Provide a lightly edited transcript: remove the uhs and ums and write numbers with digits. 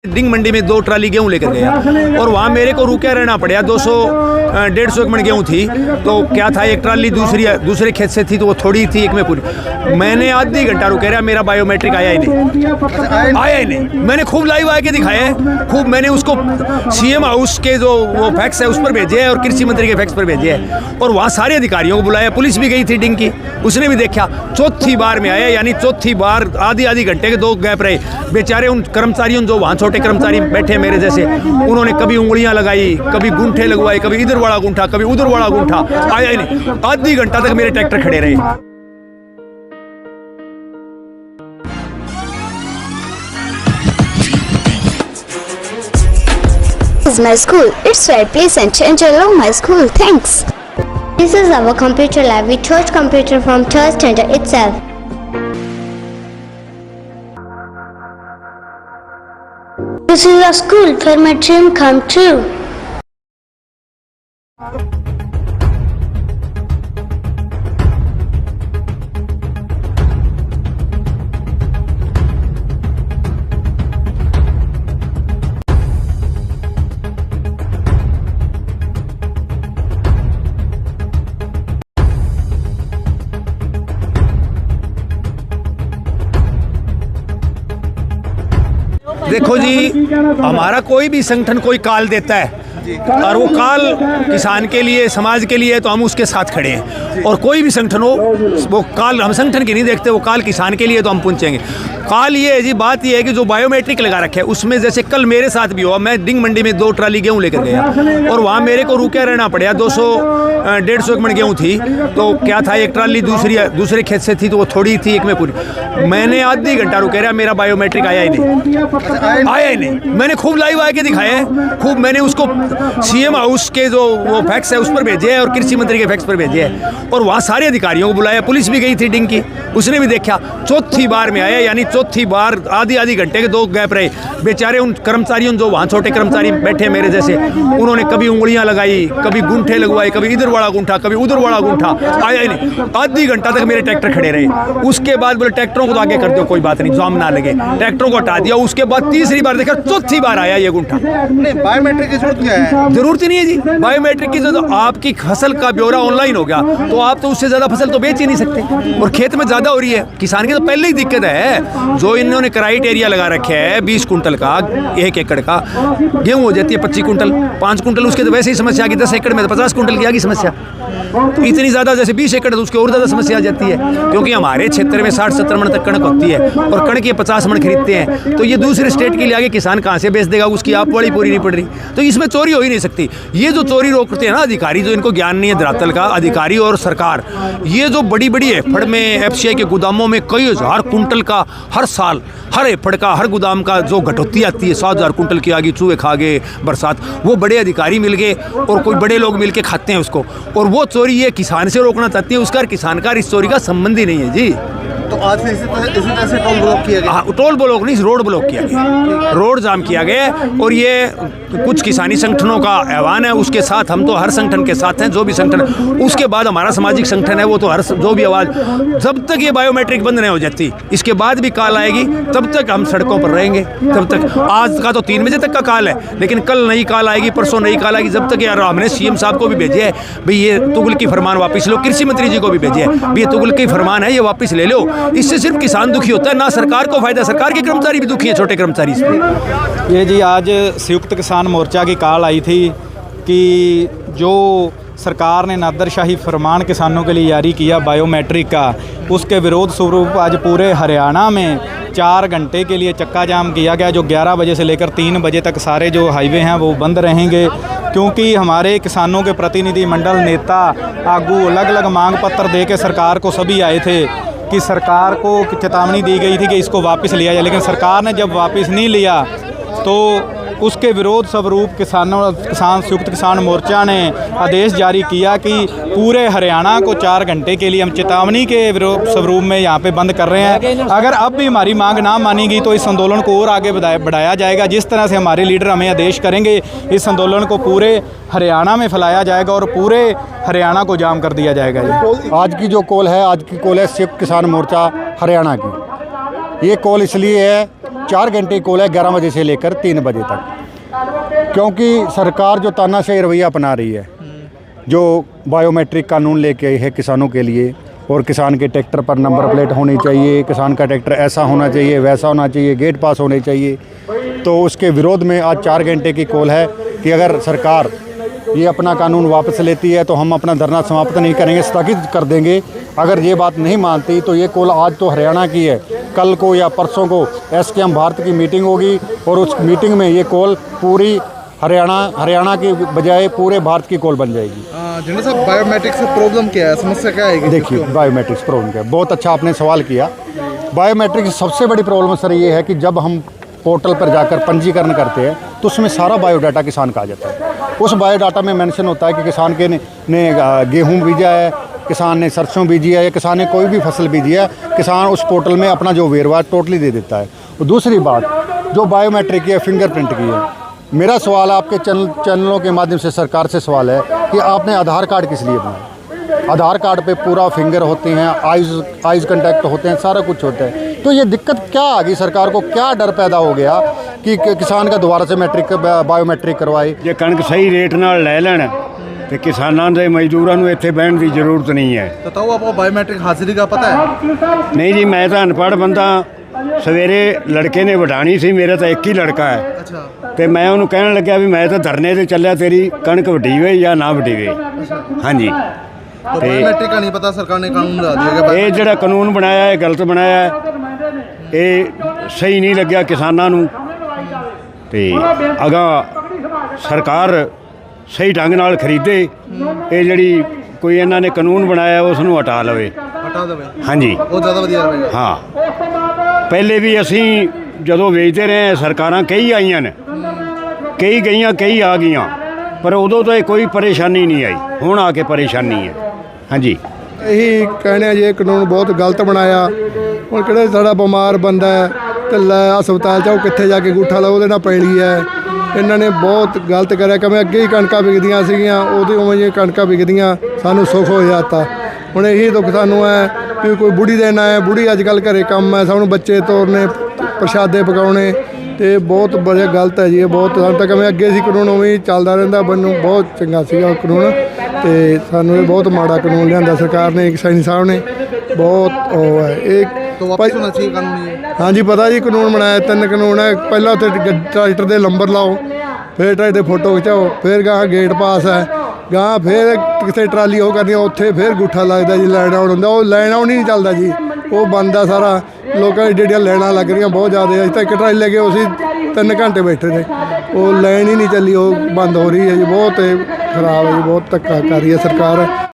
डिंग मंडी में 2 ट्राली गेहूं लेकर गया और वहाँ मेरे को रुके रहना पड़ा। 200-150 मन गेहूं थी तो क्या था, एक ट्राली दूसरे खेत से थी तो वो थोड़ी थी, एक में पूरी। मैंने आधी घंटा रुके रहा, मेरा बायोमेट्रिक आया ही नहीं। मैंने खूब लाइव आके दिखाया है, खूब मैंने उसको सीएम हाउस के जो वो फैक्स है उस पर भेजे है और कृषि मंत्री के फैक्स पर भेजे है और वहाँ सारे अधिकारियों को बुलाया। पुलिस भी गई थी डिंग की, उसने भी देखा। चौथी बार में आया, यानी चौथी बार आधी घंटे के 2 गैप रहे। बेचारे उन कर्मचारियों जो वहाँ छोटे कर्मचारी बैठे मेरे जैसे, उन्होंने कभी उंगलियां लगाई, कभी गुंठे लगवाए, कभी इधर वाला गुंठा, कभी उधर वाला गुंठा, आया ही नहीं। आधी घंटा तक मेरे ट्रैक्टर खड़े रहे। This is my school. It's right place and change. I love my school. Thanks. This is our computer lab. We charge computer from church center itself. This is a school where my dream come true. देखो जी, हमारा कोई भी संगठन कोई call देता है और वो कॉल किसान के लिए, समाज के लिए, तो हम उसके साथ खड़े हैं। और कोई भी संगठन हो, वो कॉल हम संगठन की नहीं देखते, वो कॉल किसान के लिए तो हम पहुंचेंगे। कॉल ये है जी, बात ये है कि जो बायोमेट्रिक लगा रखे है उसमें, जैसे कल मेरे साथ भी हुआ, मैं डिंग मंडी में 2 ट्राली गेहूं लेकर गया और वहाँ मेरे को रुके रहना पड़ा। 200-150 मन गेहूं थी तो क्या था, एक ट्राली दूसरे खेत से थी तो वो थोड़ी थी, एक में पूरी। मैंने आधी घंटा रुके रहा, मेरा बायोमेट्रिक आया ही नहीं। मैंने खूब लाइव आके दिखाया है, खूब मैंने उसको सीएम हाउस के जो वो फैक्स है उस पर भेजे है और कृषि मंत्री के फैक्स पर भेजे है और वहाँ सारे अधिकारियों को बुलाया। पुलिस भी गई थी डिंग की, उसने भी देखा। चौथी बार में आया, यानी चौथी बार आधी घंटे के 2 गैप रहे। बेचारे उन कर्मचारियों जो वहाँ छोटे कर्मचारी बैठे मेरे जैसे, उन्होंने कभी उंगलियां लगाई, कभी गुंठे लगवाए, कभी इधर वाला गुंठा, कभी उधर वाला गुंठा, आया ही नहीं। आधी घंटा तक मेरे ट्रैक्टर खड़े रहे। उसके बाद बोले ट्रैक्टरों को तो आगे कर दो, कोई बात नहीं, जाम ना लगे। ट्रैक्टरों को हटा दिया। उसके बाद तीसरी बार देखा, चौथी बार आया ये गुंठा। बायोमेट्रिक की जरूरत क्या है? जरूरत ही नहीं है जी बायोमेट्रिक की। जो आपकी फसल का ब्यौरा ऑनलाइन हो गया तो आप तो उससे ज्यादा फसल तो बेच ही नहीं सकते और खेत में ज्यादा हो रही है। किसान की तो पहले ही दिक्कत है। जो इन्होंने क्राइटेरिया लगा रखे है 20 कुंटल का, 1 एकड़ का गेहूं हो जाती है 25 कुंटल, 5 कुंटल उसके तो वैसे ही समस्या आ गई। 10 एकड़ में तो 50 कुंटल की आ गई समस्या। तो इतनी ज्यादा, जैसे 20 एकड़ तो उसके और ज्यादा समस्या आ जाती है, क्योंकि हमारे क्षेत्र में 60-70 मन तक कणक होती है और कणक के 50 मन खरीदते हैं। तो ये दूसरे स्टेट के लिए आगे किसान कहाँ से बेच देगा? उसकी आप वाली पूरी नहीं पड़ रही, तो इसमें चोरी हो ही नहीं सकती। ये जो चोरी रोकते हैं ना अधिकारी, जो इनको ज्ञान नहीं है धरातल का, अधिकारी और सरकार, ये जो बड़ी एफड में एफसीआई के गोदामों में कई हजार कुंटल का हर साल, हर एफड का, हर गोदाम का जो घटोती आती है, 7,000 कुंटल की आ गई, चूहे खा गए बरसात, वो बड़े अधिकारी मिल गए और कोई बड़े लोग मिल के खाते हैं उसको, और वो चोरी ये किसान से रोकना चाहती है। उसका किसान का इस चोरी का संबंध ही नहीं है जी। तो आज से इसी तरह से टोल ब्लॉक किया गया? टोल ब्लॉक नहीं, रोड ब्लॉक किया गया, रोड जाम किया गया। और ये कुछ किसानी संगठनों का आह्वान है, उसके साथ हम तो हर संगठन के साथ हैं, जो भी संगठन। उसके बाद हमारा सामाजिक संगठन है, वो तो हर जो भी आवाज़, जब तक ये बायोमेट्रिक बंद नहीं हो जाती, इसके बाद भी कॉल आएगी, तब तक हम सड़कों पर रहेंगे। तब तक, आज का तो 3 बजे तक का कॉल है, लेकिन कल नई कॉल आएगी, परसों नई कॉल आएगी। जब तक यार, हमने सीएम साहब को भी भेजे है, भाई ये तुगलकी फरमान वापस लो। कृषि मंत्री जी को भी भेजे है, भाई ये तुगलकी फरमान है, ये वापस ले लो। इससे सिर्फ किसान दुखी होता है, ना सरकार को फायदा। सरकार के कर्मचारी भी दुखी हैं, छोटे कर्मचारी। ये जी आज संयुक्त किसान मोर्चा की कॉल आई थी कि जो सरकार ने नादरशाही फरमान किसानों के लिए जारी किया बायोमेट्रिक का, उसके विरोध स्वरूप आज पूरे हरियाणा में 4 घंटे के लिए चक्का जाम किया गया। जो 11 बजे से लेकर 3 बजे तक सारे जो हाईवे हैं वो बंद रहेंगे, क्योंकि हमारे किसानों के प्रतिनिधि मंडल, नेता, आगू अलग अलग मांग पत्र दे के सरकार को सभी आए थे कि सरकार को चेतावनी दी गई थी कि इसको वापस लिया जाए, लेकिन सरकार ने जब वापस नहीं लिया तो उसके विरोध स्वरूप संयुक्त किसान मोर्चा ने आदेश जारी किया कि पूरे हरियाणा को 4 घंटे के लिए हम चेतावनी के स्वरूप में यहाँ पे बंद कर रहे हैं। अगर अब भी हमारी मांग ना मानी गई तो इस आंदोलन को और आगे बढ़ाया जाएगा। जिस तरह से हमारे लीडर हमें आदेश करेंगे, इस आंदोलन को पूरे हरियाणा में फैलाया जाएगा और पूरे हरियाणा को जाम कर दिया जाएगा। आज की जो कॉल है, आज की कॉल है संयुक्त किसान मोर्चा हरियाणा की। ये कॉल इसलिए है 4 घंटे की कॉल है 11 बजे से लेकर 3 बजे तक, क्योंकि सरकार जो तानाशाही रवैया अपना रही है, जो बायोमेट्रिक कानून लेके आई है किसानों के लिए, और किसान के ट्रैक्टर पर नंबर प्लेट होनी चाहिए, किसान का ट्रैक्टर ऐसा होना चाहिए, वैसा होना चाहिए, गेट पास होने चाहिए, तो उसके विरोध में आज 4 घंटे की कॉल है कि अगर सरकार ये अपना कानून वापस लेती है तो हम अपना धरना समाप्त नहीं करेंगे, स्थगित कर देंगे। अगर ये बात नहीं मानती तो ये कॉल आज तो हरियाणा की है, कल को या परसों को एसकेएम भारत की मीटिंग होगी और उस मीटिंग में ये कॉल पूरी हरियाणा की बजाय पूरे भारत की कॉल बन जाएगी। झंडा साहब, बायोमेट्रिक से प्रॉब्लम क्या है, समस्या क्या है? देखिए, बायोमेट्रिक्स प्रॉब्लम क्या है, बहुत अच्छा आपने सवाल किया। बायोमेट्रिक की सबसे बड़ी प्रॉब्लम सर ये है कि जब हम पोर्टल पर जाकर पंजीकरण करते हैं तो उसमें सारा बायोडाटा किसान का आ जाता है। उस बायोडाटा में मेंशन होता है कि किसान के ने गेहूं बीजा है, किसान ने सरसों बीजी है, या किसान ने कोई भी फसल बीजी है, किसान उस पोर्टल में अपना जो वेरवा टोटली दे देता है। और दूसरी बात जो बायोमेट्रिक की है, फिंगरप्रिंट की है, मेरा सवाल आपके चैनलों के माध्यम से सरकार से सवाल है कि आपने आधार कार्ड किस लिए बनाया? आधार कार्ड पे पूरा फिंगर होते हैं, आइज़ कांटेक्ट होते हैं, सारा कुछ होता है। तो ये दिक्कत क्या आ गई, सरकार को क्या डर पैदा हो गया कि किसान का दोबारा से बायोमेट्रिक करवाए? ਜੇ ਕਣਕ ਸਹੀ ਰੇਟ ਨਾਲ ਲੈ ਲੈਣ ਤੇ ਕਿਸਾਨਾਂ ਦੇ ਮਜ਼ਦੂਰਾਂ ਨੂੰ ਇੱਥੇ ਬਹਿਣ ਦੀ ਜ਼ਰੂਰਤ ਨਹੀਂ ਹੈ। बताओ, आपको बायोमेट्रिक हाजिरी का पता है? ਨਹੀਂ ਜੀ, ਮੈਂ ਤਾਂ ਅਨਪੜ੍ਹ ਬੰਦਾ। ਸਵੇਰੇ ਲੜਕੇ ਨੇ ਵਡਾਣੀ ਸੀ, ਮੇਰਾ ਤਾਂ ਇੱਕ ਹੀ ਲੜਕਾ ਹੈ अच्छा, ਤੇ ਮੈਂ ਉਹਨੂੰ ਕਹਿਣ ਲੱਗਿਆ ਵੀ ਮੈਂ ਤਾਂ ਧਰਨੇ ਤੇ ਚੱਲਿਆ, ਤੇਰੀ ਕਣਕ ਵਢੀ ਹੋਈ ਜਾਂ ਨਾ ਵਢੀ ਹੋਈ। ਹਾਂਜੀ, तो बायोमेट्रिक का नहीं पता, सरकार ने कानून ला दिया कि ਇਹ ਜਿਹੜਾ ਕਾਨੂੰਨ ਬਣਾਇਆ ਇਹ ਗਲਤ ਬਣਾਇਆ ਹੈ, ਇਹ ਸਹੀ ਨਹੀਂ ਲੱਗਿਆ ਕਿਸਾਨਾਂ ਨੂੰ। ਤੇ ਅਗਾਂ ਸਰਕਾਰ ਸਹੀ ਢੰਗ ਨਾਲ ਖਰੀਦੇ, ਇਹ ਜਿਹੜੀ ਕੋਈ ਇਹਨਾਂ ਨੇ ਕਾਨੂੰਨ ਬਣਾਇਆ ਉਸ ਨੂੰ ਹਟਾ ਲਵੇ। हटा दे, ਹਾਂਜੀ, बहुत ज़्यादा वधिया रहेगा। ਹਾਂ, ਪਹਿਲੇ ਵੀ ਅਸੀਂ ਜਦੋਂ ਵੇਚਦੇ ਰਹੇ ਸਰਕਾਰਾਂ ਕਈ ਆਈਆਂ ਨੇ, ਕਈ ਗਈਆਂ, ਕਈ ਆ ਗਈਆਂ, ਪਰ ਉਦੋਂ ਤਾਂ ਕੋਈ ਪਰੇਸ਼ਾਨੀ ਨਹੀਂ ਆਈ, ਹੁਣ ਆ ਕੇ ਪਰੇਸ਼ਾਨੀ ਹੈ। ਹਾਂਜੀ, ਇਹੀ ਕਹਿੰਦੇ ਆ ਜੀ, ਇਹ ਕਾਨੂੰਨ ਬਹੁਤ ਗਲਤ ਬਣਾਇਆ। ਹੁਣ ਕਿਹੜਾ ਸਾਡਾ ਬਿਮਾਰ ਬੰਦਾ ਹੈ ਤੇ ਲੈ ਹਸਪਤਾਲ 'ਚ ਉਹ ਕਿੱਥੇ ਜਾ ਕੇ ਅੰਗੂਠਾ ਲਾਓ, ਉਹਦੇ ਨਾਲ ਪੈਲੀ ਹੈ। ਇਹਨਾਂ ਨੇ ਬਹੁਤ ਗਲਤ ਕਰਿਆ। ਕਿਵੇਂ ਅੱਗੇ ਹੀ ਕਣਕਾਂ ਵਿਕਦੀਆਂ ਸੀਗੀਆਂ, ਉਹਦੇ ਉਵੇਂ ਜਿਹੀਆਂ ਕਣਕਾਂ ਵਿਕਦੀਆਂ, ਸਾਨੂੰ ਸੁੱਖ ਹੋ ਜਾਂਦਾ। ਹੁਣ ਇਹੀ ਦੁੱਖ ਸਾਨੂੰ ਹੈ ਵੀ ਕੋਈ ਬੁੜੀ ਦੇਣ ਆਇਆ, ਬੁੜੀ ਅੱਜ ਕੱਲ੍ਹ ਘਰੇ ਕੰਮ ਹੈ, ਸਾਨੂੰ ਬੱਚੇ ਤੋਰਨੇ, ਪ੍ਰਸ਼ਾਦੇ ਪਕਾਉਣੇ, ਤੇ ਬਹੁਤ ਬੜਾ ਗਲਤ ਹੈ ਜੀ ਇਹ। ਬਹੁਤ ਸਾਨੂੰ ਤਾਂ ਕਿਵੇਂ ਅੱਗੇ ਸੀ ਕਾਨੂੰਨ ਉਵੇਂ ਹੀ ਚੱਲਦਾ ਰਹਿੰਦਾ, ਮੈਨੂੰ ਬਹੁਤ ਚੰਗਾ ਸੀਗਾ ਉਹ ਕਾਨੂੰਨ, ਤੇ ਸਾਨੂੰ ਇਹ ਬਹੁਤ ਮਾੜਾ ਕਾਨੂੰਨ ਲਿਆਂਦਾ ਸਰਕਾਰ ਨੇ, ਸੈਣੀ ਸਾਹਿਬ ਨੇ। ਬਹੁਤ ਉਹ ਹੈ ਇਹ। तो वापस होना चाहिए कानून ये। ਹਾਂਜੀ ਪਤਾ ਜੀ, ਕਾਨੂੰਨ ਬਣਾਇਆ 3 ਕਾਨੂੰਨ ਹੈ। ਪਹਿਲਾਂ ਉੱਥੇ ਟਰੈਕਟਰ ਦੇ ਨੰਬਰ ਲਾਓ, ਫਿਰ ਟਰੈਕਟਰ ਦੇ ਫੋਟੋ ਖਿਚਾਓ, ਫਿਰ ਗਾਹਾਂ ਗੇਟ ਪਾਸ ਹੈ, ਗਾਹਾਂ ਫਿਰ ਕਿਸੇ ਟਰਾਲੀ ਉਹ ਕਰਨੀ, ਉੱਥੇ ਫਿਰ ਗੁੱਠਾ ਲੱਗਦਾ ਜੀ, ਲੈਣ ਆਉਣ ਹੁੰਦਾ। ਉਹ ਲੈਣ ਆਉਣ ਨਹੀਂ ਚੱਲਦਾ ਜੀ, ਉਹ ਬੰਦ ਆ ਸਾਰਾ। ਲੋਕਾਂ ਦੀ ਜਿਹੜੀਆਂ ਲੈਣਾ ਲੱਗ ਰਹੀਆਂ ਬਹੁਤ ਜ਼ਿਆਦਾ। ਅੱਜ ਤੱਕ ਟਰਾਲੀ ਲੈ ਕੇ ਅਸੀਂ 3 ਘੰਟੇ ਬੈਠੇ ਨੇ, ਉਹ ਲੈਣ ਹੀ ਨਹੀਂ ਚੱਲੀ, ਉਹ ਬੰਦ ਹੋ ਰਹੀ ਹੈ ਜੀ। ਬਹੁਤ ਖਰਾਬ ਹੈ ਜੀ, ਬਹੁਤ ਧੱਕਾ ਕਰ ਰਹੀ ਹੈ ਸਰਕਾਰ।